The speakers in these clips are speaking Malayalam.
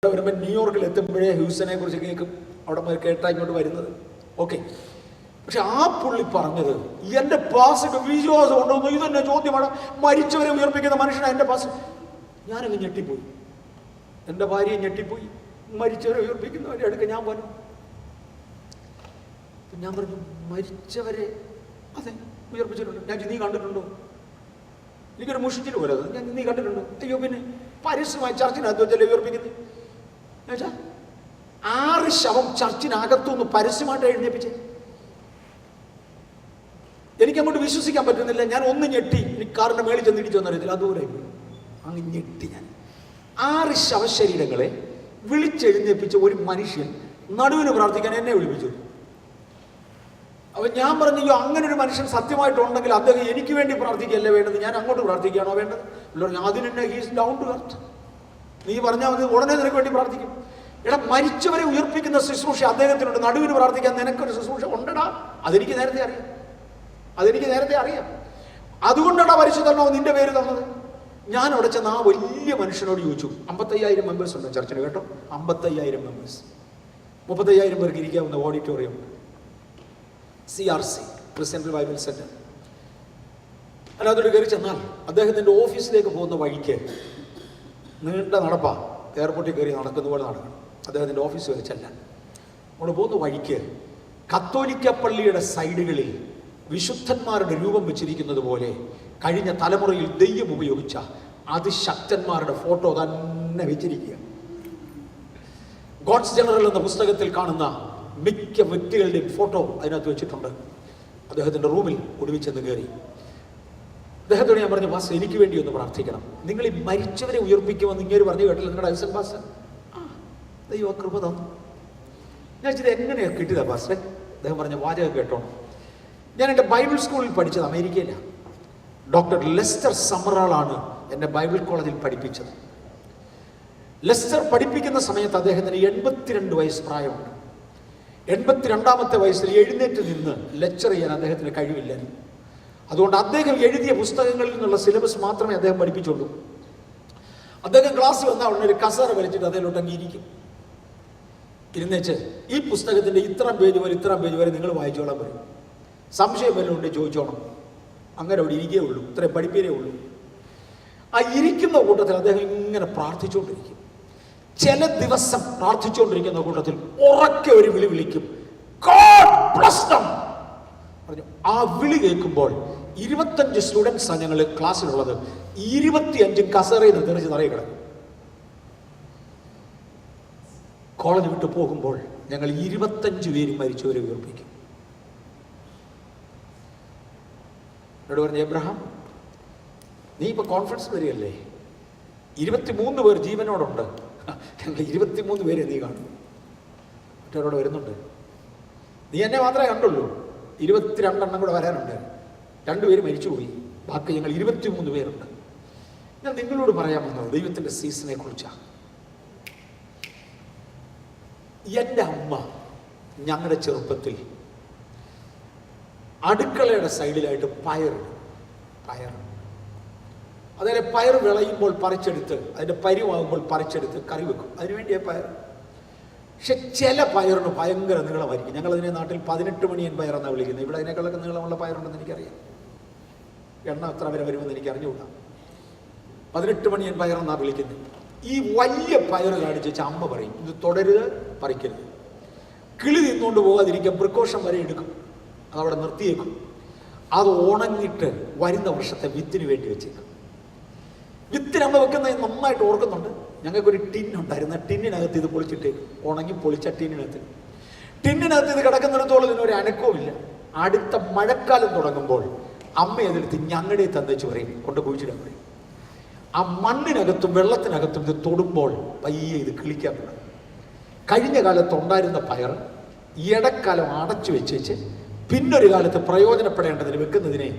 വരുമ്പോൾ ന്യൂയോർക്കിൽ എത്തുമ്പോഴേ ഹ്യൂസ്റ്റനെ കുറിച്ച് കേൾക്കും, അവിടെ മുതൽ കേട്ടാ ഇങ്ങോട്ട് വരുന്നത്. ഓക്കെ, പക്ഷെ ആ പുള്ളി പറഞ്ഞത് എൻ്റെ പാസ്റ്റർക്ക് വിശ്വാസം ഉണ്ടോന്ന് ഇതെന്നെ ചോദ്യമാണ്. മരിച്ചവരെ ഉയർപ്പിക്കുന്ന മനുഷ്യനാണ് എൻ്റെ പാസ്റ്റർ. ഞാനങ്ങ് ഞെട്ടിപ്പോയി, എൻ്റെ ഭാര്യയെ ഞെട്ടിപ്പോയി. മരിച്ചവരെ ഉയർപ്പിക്കുന്നവരുടെ അടുക്ക ഞാൻ പോലും ഞാൻ പറഞ്ഞു, മരിച്ചവരെ അതെ ഉയർപ്പിച്ചിട്ടുണ്ട്. ഞാൻ നീ കണ്ടിട്ടുണ്ടോ? എനിക്കൊരു മുഷിച്ചിൽ പോലെ ഞാൻ നീ കണ്ടിട്ടുണ്ടോ? അയ്യോ, പിന്നെ പരസ്യമായി ചർച്ചിനകത്ത് വെച്ചല്ലേ ഉയർപ്പിക്കുന്നത്? എന്നുവെച്ചാൽ 6 ശവം ചർച്ചിനകത്തുനിന്ന് പരസ്യമായിട്ട് എഴുന്നേപ്പിച്ചേ. എനിക്കങ്ങോട്ട് വിശ്വസിക്കാൻ പറ്റുന്നില്ല. ഞാൻ ഒന്ന് ഞെട്ടി. എനിക്ക് കാറിന്റെ മേളിൽ ചെന്ന് ഇടിച്ചു വന്നറിയത്തില്ല, അതുപോലെ അങ്ങ് ഞെട്ടി. ഞാൻ 6 ശവശരീരങ്ങളെ വിളിച്ചെഴുന്നേപ്പിച്ച ഒരു മനുഷ്യൻ നടുവിന് പ്രാർത്ഥിക്കാൻ എന്നെ വിളിപ്പിച്ചു. അപ്പൊ ഞാൻ പറഞ്ഞു, അങ്ങനെ ഒരു മനുഷ്യൻ സത്യമായിട്ടുണ്ടെങ്കിൽ അദ്ദേഹം എനിക്ക് വേണ്ടി പ്രാർത്ഥിക്കുകയല്ലേ വേണ്ടത്, ഞാൻ അങ്ങോട്ട് പ്രാർത്ഥിക്കുകയാണോ വേണ്ടത്? അതിനെന്നെ ഹീസ് ഡൗൺ ടു എർത്ത്. നീ പറഞ്ഞാൽ മതി, ഉടനെ നിനക്ക് വേണ്ടി പ്രാർത്ഥിക്കും. എടാ, മരിച്ചവരെ ഉയർപ്പിക്കുന്ന ശുശ്രൂഷ അദ്ദേഹത്തിനുണ്ട്. നടുവിന് പ്രാർത്ഥിക്കാൻ നിനക്കൊരു ശുശ്രൂഷ ഉണ്ടടാ. അതെനിക്ക് നേരത്തെ അറിയാം. അതുകൊണ്ടാണ് പരിശുദ്ധനാമം നിന്റെ പേര് തന്നത്. ഞാൻ അവിടെ ചെന്ന് ആ വലിയ മനുഷ്യനോട് ചോദിച്ചു. 55,000 മെമ്പേഴ്സ് ഉണ്ട് ചർച്ചിന്, കേട്ടോ. 55,000 മെമ്പേഴ്സ്, 35,000 പേർക്ക് ഇരിക്കാവുന്ന auditorium, CRC Christian Bible centre. അതിനകത്തോട്ട് കയറി ചെന്നാൽ അദ്ദേഹത്തിൻ്റെ ഓഫീസിലേക്ക് പോകുന്ന വഴിക്ക് നീണ്ട നടപ്പാ, എയർപോർട്ടിൽ കയറി നടക്കുന്ന പോലെ നടക്കണം അദ്ദേഹത്തിൻ്റെ ഓഫീസ് വരെ ചെല്ലാൻ. അവിടെ പോകുന്ന വഴിക്ക് കത്തോലിക്ക പള്ളിയുടെ സൈഡുകളിൽ വിശുദ്ധന്മാരുടെ രൂപം വെച്ചിരിക്കുന്നത് പോലെ കഴിഞ്ഞ തലമുറയിൽ ദൈവം ഉപയോഗിച്ച അതിശക്തന്മാരുടെ ഫോട്ടോ തന്നെ വെച്ചിരിക്കുക. ഗോഡ്സ് ജനറൽ എന്ന പുസ്തകത്തിൽ കാണുന്ന മിക്ക വ്യക്തികളുടെയും ഫോട്ടോ അതിനകത്ത് വെച്ചിട്ടുണ്ട്. അദ്ദേഹത്തിൻ്റെ റൂമിൽ ഒടുവിച്ചെന്ന് കയറി അദ്ദേഹത്തോട് ഞാൻ പറഞ്ഞു, പാസ്റ്റർ എനിക്ക് വേണ്ടി ഒന്ന് പ്രാർത്ഥിക്കണം. നിങ്ങൾ ഈ മരിച്ചവരെ ഉയർപ്പിക്കുമെന്ന് ഇങ്ങനെ പറഞ്ഞു കേട്ടില്ല നിങ്ങളുടെ ഐസൻ പാസ്റ്റർ? ദൈവ കൃപ തന്നു. ഞാൻ ഇത് എങ്ങനെയാണ് കിട്ടിയതാ പാസ്റ്റർ? അദ്ദേഹം പറഞ്ഞ വാചകം കേട്ടോണം. ഞാൻ എൻ്റെ ബൈബിൾ സ്കൂളിൽ പഠിച്ചത് അമേരിക്കയിലാണ്. ഡോക്ടർ ലെസ്റ്റർ സമ്മറാളാണ് എന്നെ ബൈബിൾ കോളേജിൽ പഠിപ്പിച്ചത്. ലെസ്റ്റർ പഠിപ്പിക്കുന്ന സമയത്ത് അദ്ദേഹത്തിന് 82 വയസ്സ് പ്രായമുണ്ട്. 82ാമത്തെ വയസ്സിൽ എഴുന്നേറ്റ് നിന്ന് ലെക്ചർ ചെയ്യാൻ അദ്ദേഹത്തിന് കഴിവില്ലായിരുന്നു. അതുകൊണ്ട് അദ്ദേഹം എഴുതിയ പുസ്തകങ്ങളിൽ നിന്നുള്ള സിലബസ് മാത്രമേ അദ്ദേഹം പഠിപ്പിച്ചുള്ളൂ. അദ്ദേഹം ക്ലാസ്സിൽ വന്നാൽ ഉടനെ ഒരു കസേര വലിച്ചിട്ട് അതിലോട്ട് അംഗീകരിക്കും. ഇരുന്നേച്ച് ഈ പുസ്തകത്തിൻ്റെ ഇത്രാം പേജ് വരെ നിങ്ങൾ വായിച്ചോളാൻ പറയും. സംശയം വല്ലതും ഉണ്ടെങ്കിൽ ചോദിച്ചോണം. അങ്ങനെ അവിടെ ഇരിക്കേ ഉള്ളൂ, ഇത്രയും പഠിപ്പേരേ ഉള്ളൂ. ആ ഇരിക്കുന്ന കൂട്ടത്തിൽ അദ്ദേഹം ഇങ്ങനെ പ്രാർത്ഥിച്ചുകൊണ്ടിരിക്കും. ചില ദിവസം പ്രാർത്ഥിച്ചുകൊണ്ടിരിക്കുന്ന കൂട്ടത്തിൽ ഉറക്കെ ഒരു വിളി വിളിക്കും, God bless them പറഞ്ഞു. ആ വിളി കേൾക്കുമ്പോൾ 25 സ്റ്റുഡൻസ് ആണ് ഞങ്ങൾ ക്ലാസ്സിലുള്ളത്. 25 കസേരയിൽ നിന്ന് തെറിച്ച് നിറയെ കിടക്കും. കോളേജ് വിട്ടു പോകുമ്പോൾ ഞങ്ങൾ 25 പേര് മരിച്ചവരെ ഉയർപ്പിക്കും. എന്നോട് പറഞ്ഞു, എബ്രഹാം, നീ ഇപ്പൊ കോൺഫറൻസ് വരികയല്ലേ, 23 പേർ ജീവനോടുണ്ട്. ഞങ്ങൾ 23 പേരെ നീ കാണും. മറ്റവരോട് വരുന്നുണ്ട്. നീ എന്നെ മാത്രമേ കണ്ടുള്ളൂ, 22 എണ്ണം കൂടെ വരാനുണ്ട്. 2 പേര് മരിച്ചുപോയി, ബാക്കി ഞങ്ങൾ 23 പേരുണ്ട്. ഞാൻ നിങ്ങളോട് പറയാൻ വന്നത് ദൈവത്തിൻ്റെ സീസണെ കുറിച്ചാണ്. എൻ്റെ അമ്മ ഞങ്ങളുടെ ചെറുപ്പത്തിൽ അടുക്കളയുടെ സൈഡിലായിട്ട് പയർ, അതായത് പയർ വിളയുമ്പോൾ പറിച്ചെടുത്ത് അതിൻ്റെ പരിവാകുമ്പോൾ പറിച്ചെടുത്ത് കറി വെക്കും. അതിനുവേണ്ടിയാണ് പയർ. പക്ഷെ ചില പയറിന് ഭയങ്കര നീളമായിരിക്കും. ഞങ്ങളതിനെ നാട്ടിൽ 18 മണിയൻ പയറെന്നാണ് വിളിക്കുന്നത്. ഇവിടെ അതിനേക്കാളൊക്കെ നീളമുള്ള പയറുണ്ടെന്ന് എനിക്കറിയാം. എണ്ണ എത്ര വരെ വരുമെന്ന് എനിക്ക് അറിഞ്ഞുകൂടാ. 18 മണിയൻ പയറെന്നാണ് വിളിക്കുന്നത്. ഈ വലിയ പയർ കാണിച്ച് വെച്ചാൽ അമ്മ പറയും, ഇത് തുടരുത്, പറിക്കരുത്. കിളി നിന്നുകൊണ്ട് പോകാതിരിക്കാൻ പ്രിക്കോഷൻ വരെ എടുക്കും, അതവിടെ നിർത്തിയേക്കും. അത് ഉണങ്ങിയിട്ട് വരുന്ന വർഷത്തെ വിത്തിന് വേണ്ടി വെച്ചേക്കും. വിത്തിന് അമ്മ വെക്കുന്നത് നന്നായിട്ട് ഓർക്കുന്നുണ്ട്. ഞങ്ങൾക്കൊരു ടിന്നുണ്ടായിരുന്നു. ആ ടിന്നിനകത്ത് ഇത് പൊളിച്ചിട്ടേക്കും. ഉണങ്ങി പൊളിച്ച ടിന്നിനകത്ത് ഇത് കിടക്കുന്നിടത്തോളം ഇതിനൊരു അനക്കവുമില്ല. അടുത്ത മഴക്കാലം തുടങ്ങുമ്പോൾ അമ്മ അതെടുത്ത് ഞങ്ങളുടെ തന്നേച്ച് പറയും, കൊണ്ട് കുഴിച്ചിടാൻ പറയും. ആ മണ്ണിനകത്തും വെള്ളത്തിനകത്തും ഇത് തൊടുമ്പോൾ പയ്യെ ഇത് കിളിക്കാൻ തുടങ്ങും. കഴിഞ്ഞ കാലത്ത് ഉണ്ടായിരുന്ന പയർ ഇടക്കാലം അടച്ചു വെച്ചേച്ച് പിന്നൊരു കാലത്ത് പ്രയോജനപ്പെടേണ്ടതിന് വെക്കുന്നതിനെ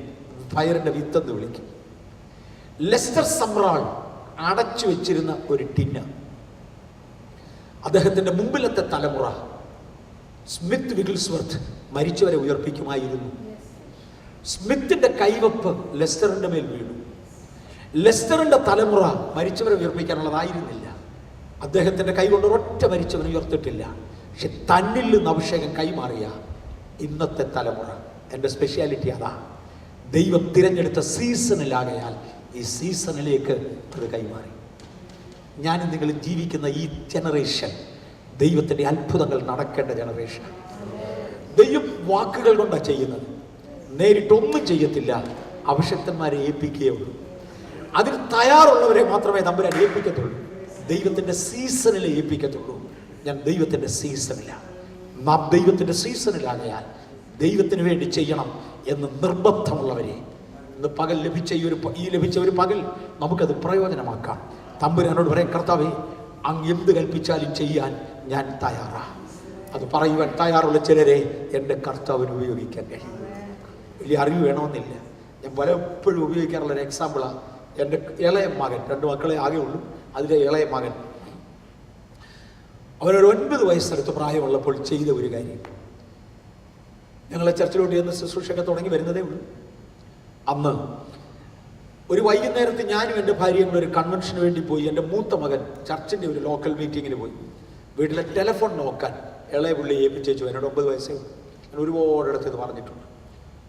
പയറിൻ്റെ വിത്തെന്ന് വിളിക്കും. ലെസ്റ്റർ സമ്രാൾ അടച്ചു വെച്ചിരുന്ന ഒരു ടിന്ന. അദ്ദേഹത്തിൻ്റെ മുമ്പിലത്തെ തലമുറ സ്മിത്ത് വിഗിൾസ്വർത്ത് മരിച്ചവരെ ഉയർപ്പിക്കുമായിരുന്നു. സ്മിത്തിന്റെ കൈവപ്പ് ലെസ്റ്ററിന്റെ മേൽ വീണു. ലെസ്റ്ററിന്റെ തലമുറ മരിച്ചവരെ ഉയർപ്പിക്കാനുള്ളതായിരുന്നില്ല. അദ്ദേഹത്തിൻ്റെ കൈ കൊണ്ട് ഒരൊറ്റ മരിച്ചവൻ ഉയർത്തിട്ടില്ല. പക്ഷെ തന്നിൽ നിന്ന് അഭിഷേകം കൈമാറിയ ഇന്നത്തെ തലമുറ, എൻ്റെ സ്പെഷ്യാലിറ്റി അതാ. ദൈവം തിരഞ്ഞെടുത്ത സീസണിലാകയാൽ ഈ സീസണിലേക്ക് അത് കൈമാറി. ഞാൻ നിങ്ങൾ ജീവിക്കുന്ന ഈ ജനറേഷൻ ദൈവത്തിൻ്റെ അത്ഭുതങ്ങൾ നടക്കേണ്ട ജനറേഷൻ. ദൈവം വാക്കുകൾ കൊണ്ടാണ് ചെയ്യുന്നത്, നേരിട്ടൊന്നും ചെയ്യത്തില്ല. അഭിഷക്തന്മാരെ ഏൽപ്പിക്കുകയുള്ളൂ. അതിന് തയ്യാറുള്ളവരെ മാത്രമേ തമ്പുരാൻ ഏൽപ്പിക്കത്തുള്ളൂ. ദൈവത്തിൻ്റെ സീസണിലെ ഏൽപ്പിക്കത്തുള്ളൂ. ഞാൻ ദൈവത്തിൻ്റെ സീസണിലാണ്. നാം ദൈവത്തിൻ്റെ സീസണിലാകയാൽ ദൈവത്തിന് വേണ്ടി ചെയ്യണം എന്ന് നിർബന്ധമുള്ളവരെ ഇന്ന് പകൽ ലഭിച്ച ഒരു പകൽ നമുക്കത് പ്രയോജനമാക്കാം. തമ്പുരാനോട് പറയാം, കർത്താവേ, അങ്ങ് എന്ത് കൽപ്പിച്ചാലും ചെയ്യാൻ ഞാൻ തയ്യാറാണ്. അത് പറയുവാൻ തയ്യാറുള്ള ചിലരെ എൻ്റെ കർത്താവിന് ഉപയോഗിക്കാൻ കഴിയും. വലിയ അറിവ് വേണമെന്നില്ല. ഞാൻ പലപ്പോഴും ഉപയോഗിക്കാറുള്ളൊരു എക്സാമ്പിളാണ് എൻ്റെ ഇളയ മകൻ. 2 മക്കളെ ആകെ ഉള്ളൂ. അതിലെ ഇളയ മകൻ അവനൊരു 9 വയസ്സെടുത്ത് പ്രായമുള്ളപ്പോൾ ചെയ്ത ഒരു കാര്യം. ഞങ്ങളെ ചർച്ചിലോട്ട് ചെന്ന് ശുശ്രൂഷയൊക്കെ തുടങ്ങി വരുന്നതേ ഉള്ളൂ. അന്ന് ഒരു വൈകുന്നേരത്ത് ഞാനും എൻ്റെ ഭാര്യയും ഒരു കൺവെൻഷന് വേണ്ടി പോയി. എൻ്റെ മൂത്ത മകൻ ചർച്ചിൻ്റെ ഒരു ലോക്കൽ മീറ്റിങ്ങിന് പോയി. വീട്ടിലെ ടെലിഫോൺ നോക്കാൻ ഇളയ പുള്ളി ഏൽപ്പിച്ചു. എന്നോട് 9 വയസ്സേ ഉള്ളൂ. ഞാൻ ഒരുപാട് ഇടത്ത് ഇത് പറഞ്ഞിട്ടുണ്ട്.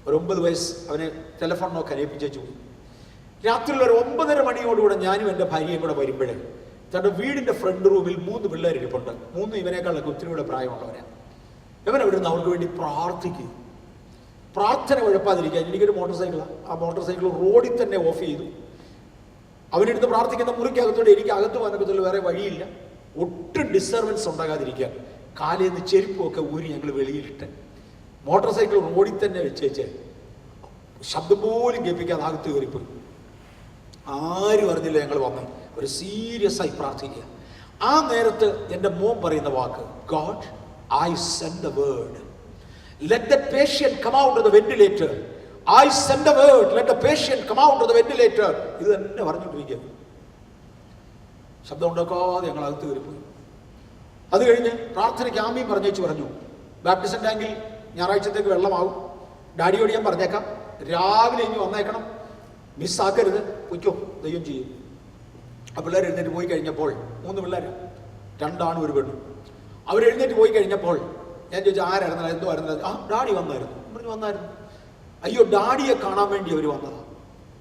ഒരു 9 വയസ്സ് അവന് ടെലിഫോൺ നോക്കാൻ ഏൽപ്പിച്ചു പോയി. രാത്രിയിൽ ഒരു 9:30 മണിയോടുകൂടെ ഞാനും എൻ്റെ ഭാര്യയും കൂടെ വരുമ്പോഴേ തൻ്റെ വീടിൻ്റെ ഫ്രണ്ട് റൂമിൽ 3 പിള്ളേരിപ്പുണ്ട്. 3 ഇവനേക്കാളൊക്കെ ഒത്തിരി കൂടെ പ്രായമുള്ളവരാണ്. ഇവനവിടുന്ന് അവർക്ക് വേണ്ടി പ്രാർത്ഥിക്കും. പ്രാർത്ഥന കുഴപ്പമാതിരിക്കാൻ എനിക്കൊരു മോട്ടോർ സൈക്കിളാണ്. ആ മോട്ടോർ സൈക്കിൾ റോഡിൽ തന്നെ ഓഫ് ചെയ്തു. അവനെടുത്ത് പ്രാർത്ഥിക്കുന്ന മുറിക്കകത്തോടെ എനിക്ക് അകത്ത് പോകാനൊക്കത്തുള്ള വേറെ വഴിയില്ല. ഒട്ടും ഡിസ്റ്റർബൻസ് ഉണ്ടാകാതിരിക്കാൻ കാലേന്ന് ചെരുപ്പൊക്കെ ഊരി ഞങ്ങൾ വെളിയിലിട്ട് മോട്ടോർ സൈക്കിൾ റോഡിൽ തന്നെ വെച്ചേച്ച് ശബ്ദം പോലും കേൾപ്പിക്കാതെ അകത്ത് കയറിപ്പോയി. ആരും അറിഞ്ഞില്ല ഞങ്ങൾ വന്നു. ഒരു സീരിയസ് ആയി പ്രാർത്ഥിക്കുക. ആ നേരത്ത് എൻ്റെ മോൻ പറയുന്ന വാക്ക്, God, I send the word. Let the patient come out of the ventilator. I send the word. Let the patient come out of the ventilator. ഇത് തന്നെ പറഞ്ഞുകൊണ്ടിരിക്കുക. ശബ്ദം ഉണ്ടാക്കാതെ ഞങ്ങൾ അകത്ത് കയറിപ്പോയി. അത് കഴിഞ്ഞ് പ്രാർത്ഥനയ്ക്ക് ആമീൻ പറഞ്ഞു. ബാപ്റ്റിസം ടാങ്കിൽ ഞായറാഴ്ചത്തേക്ക് വെള്ളമാവും. ഡാഡിയോട് ഞാൻ പറഞ്ഞേക്കാം, രാവിലെ ഇനി വന്നേക്കണം, മിസ്സാക്കരുത്, പൊയ്ക്കോ, ദൈവം ചെയ്യും. ആ പിള്ളേർ എഴുന്നേറ്റ് പോയി കഴിഞ്ഞപ്പോൾ 3 പിള്ളേർ, 2 ആണും 1 പെണ്ണും. അവരെഴുന്നേറ്റ് പോയി കഴിഞ്ഞപ്പോൾ ഞാൻ ചോദിച്ചു, ആരായിരുന്നു, എന്തോ ആയിരുന്നു? ആ, ഡാഡി വന്നായിരുന്നു. അയ്യോ, ഡാഡിയെ കാണാൻ വേണ്ടി അവർ വന്നതാണ്.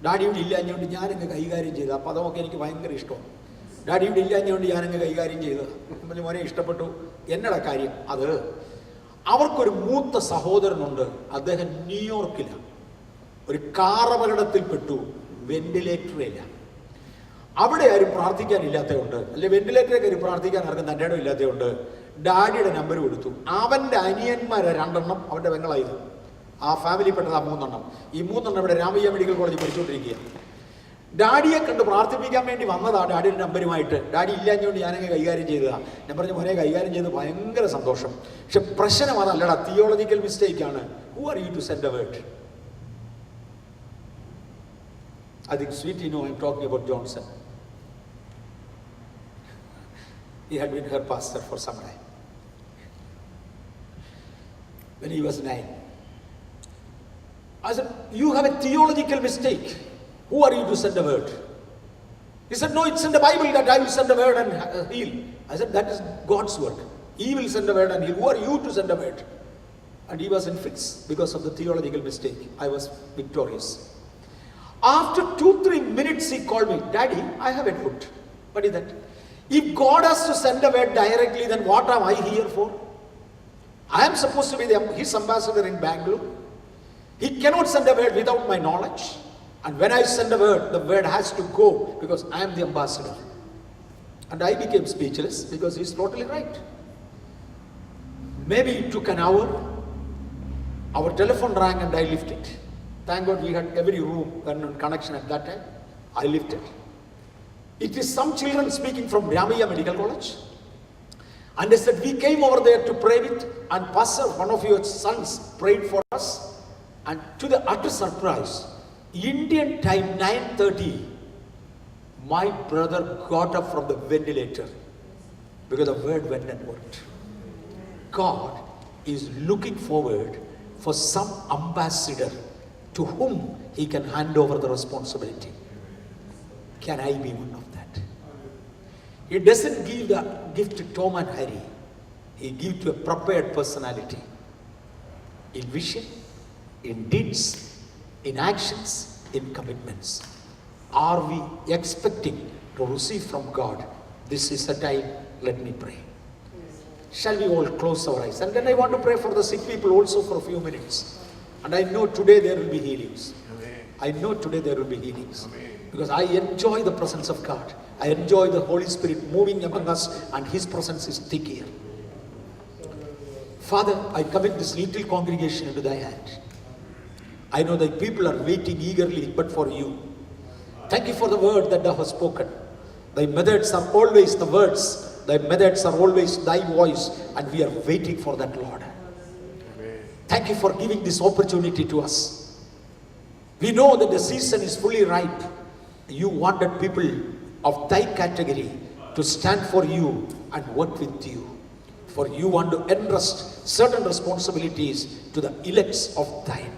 ഡാഡി ഇവിടെ ഇല്ലാഞ്ഞുകൊണ്ട് ഞാനങ്ങ് കൈകാര്യം ചെയ്തത്. അപ്പോൾ അതൊക്കെ എനിക്ക് ഭയങ്കര ഇഷ്ടമാണ്. ഡാഡി ഇവിടെ ഇല്ലാഞ്ഞുകൊണ്ട് ഞാനങ്ങ് കൈകാര്യം ചെയ്തത്. മോനെ ഇഷ്ടപ്പെട്ടു. എന്നടാ കാര്യം? അത് അവർക്കൊരു മൂത്ത സഹോദരനുണ്ട്. അദ്ദേഹം ന്യൂയോർക്കിലാണ്. ഒരു കാർ അപകടത്തിൽപ്പെട്ടു. വെന്റിലേറ്ററില്ല. അവിടെ ആരും പ്രാർത്ഥിക്കാനില്ലാത്തതുകൊണ്ട്, അല്ലെ വെന്റിലേറ്ററിൽ കയറി പ്രാർത്ഥിക്കാൻ ആർക്കും തൻ്റെ ഇടം ഇല്ലാത്തതുകൊണ്ട് ഡാഡിയുടെ നമ്പർ കൊടുത്തു. അവൻ്റെ അനിയന്മാരെ 2 എണ്ണം അവൻ്റെ പെങ്ങളായത്. ആ ഫാമിലി പെട്ടതാ 3 എണ്ണം. ഈ 3 എണ്ണം ഇവിടെ രാമയ്യ മെഡിക്കൽ കോളേജിൽ പഠിച്ചുകൊണ്ടിരിക്കുക. ഡാഡിയെ കണ്ട് പ്രാർത്ഥിപ്പിക്കാൻ വേണ്ടി വന്നതാണ് ഡാഡിയുടെ നമ്പരുമായിട്ട്. ഡാഡി ഇല്ലാഞ്ഞുകൊണ്ട് ഞാനങ്ങ് കൈകാര്യം ചെയ്തതാണ്. ഞാൻ പറഞ്ഞു, മോനെ കൈകാര്യം ചെയ്ത് ഭയങ്കര സന്തോഷം. പക്ഷെ പ്രശ്നം അതല്ലടാ, തിയോളജിക്കൽ മിസ്റ്റേക്കാണ്. Who are you to send a word? I think sweetie know I'm talking about Johnson. He had been her pastor for some time. When he was 9, I said, you have a theological mistake. Who are you to send a word? He said, no, it's in the Bible that I will send a word and heal. I said, that is God's work. He will send a word and heal. Who are you to send a word? And he was in fits because of the theological mistake. I was victorious. After 2-3 minutes he called me, Daddy, I have a doubt. What is that? If God has to send a word directly, then what am I here for? I am supposed to be his ambassador in Bangalore. He cannot send a word without my knowledge. And when I send a word, the word has to go because I am the ambassador. And I became speechless because he's totally right. Maybe it took an hour. Our telephone rang and I lifted. Thank God we had every room and connection at that time. I lifted. It is some children speaking from Ramaya Medical College. And they said, we came over there to pray with, and Pastor, one of your sons, prayed for us. And to the utter surprise, Indian time 9:30, my brother got up from the ventilator because the word went and worked. God is looking forward for some ambassador to whom he can hand over the responsibility. Can I be one of that? He doesn't give the gift to Tom and Harry. He gives to a prepared personality. In vision, in deeds, in actions, in commitments. Are we expecting to receive from God? This is the time, let me pray. Shall we all close our eyes? And then I want to pray for the sick people also for a few minutes. And I know today there will be healings. I know today there will be healings. Because I enjoy the presence of God. I enjoy the Holy Spirit moving among us, and His presence is thick here. Father, I commit this little congregation into thy hand. I know thy people are waiting eagerly but for you. Thank you for the word that thou hast spoken. Thy methods are always the words. Thy methods are always thy voice, and we are waiting for that, Lord. Thank you for giving this opportunity to us. We know that the season is fully ripe. You wanted people of thy category to stand for you and work with you. For you want to entrust certain responsibilities to the elects of thine.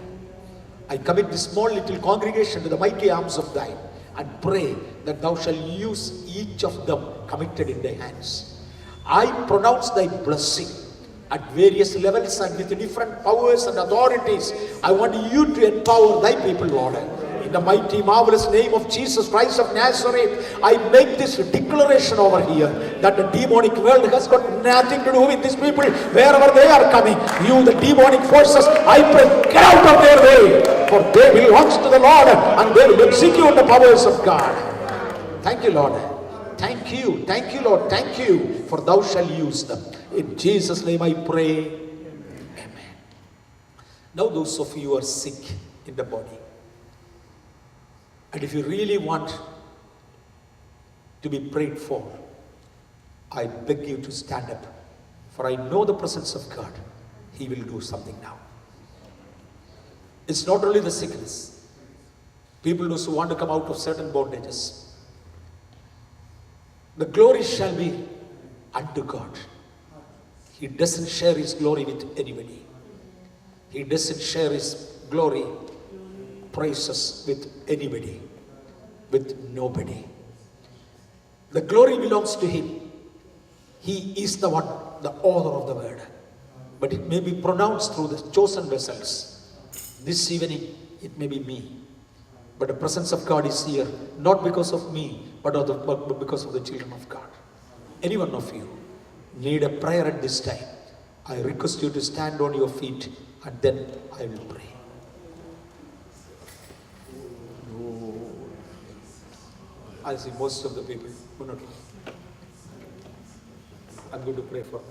I commit this small little congregation to the mighty arms of thine, and pray that thou shalt use each of them committed in thy hands. I pronounce thy blessing at various levels and with different powers and authorities. I want you to empower thy people, Lord. In the mighty, marvelous name of Jesus Christ of Nazareth, I make this declaration over here that the demonic world has got nothing to do with these people. Wherever they are coming, you, the demonic forces, I pray, get out of their way, for they belongs to the Lord, and they will execute the powers of God. Thank you, Lord. Thank you, Lord. Thank you, for thou shalt use them. In Jesus' name I pray. Amen. Now those of you who are sick in the body, and if you really want to be prayed for, I beg you to stand up. For I know the presence of God. He will do something now. It's not only the sickness. People those who want to come out of certain bondages. The glory shall be unto God. He doesn't share His glory with anybody. He doesn't share His glory, praises with anybody, with nobody. The glory belongs to Him. He is the one, the author of the word. But it may be pronounced through the chosen vessels. This evening, it may be me. But the presence of God is here, not because of me, but because of the children of God. Any one of you need a prayer at this time, I request you to stand on your feet, and then I will pray. I see most of the people who not. I'm going to pray for them.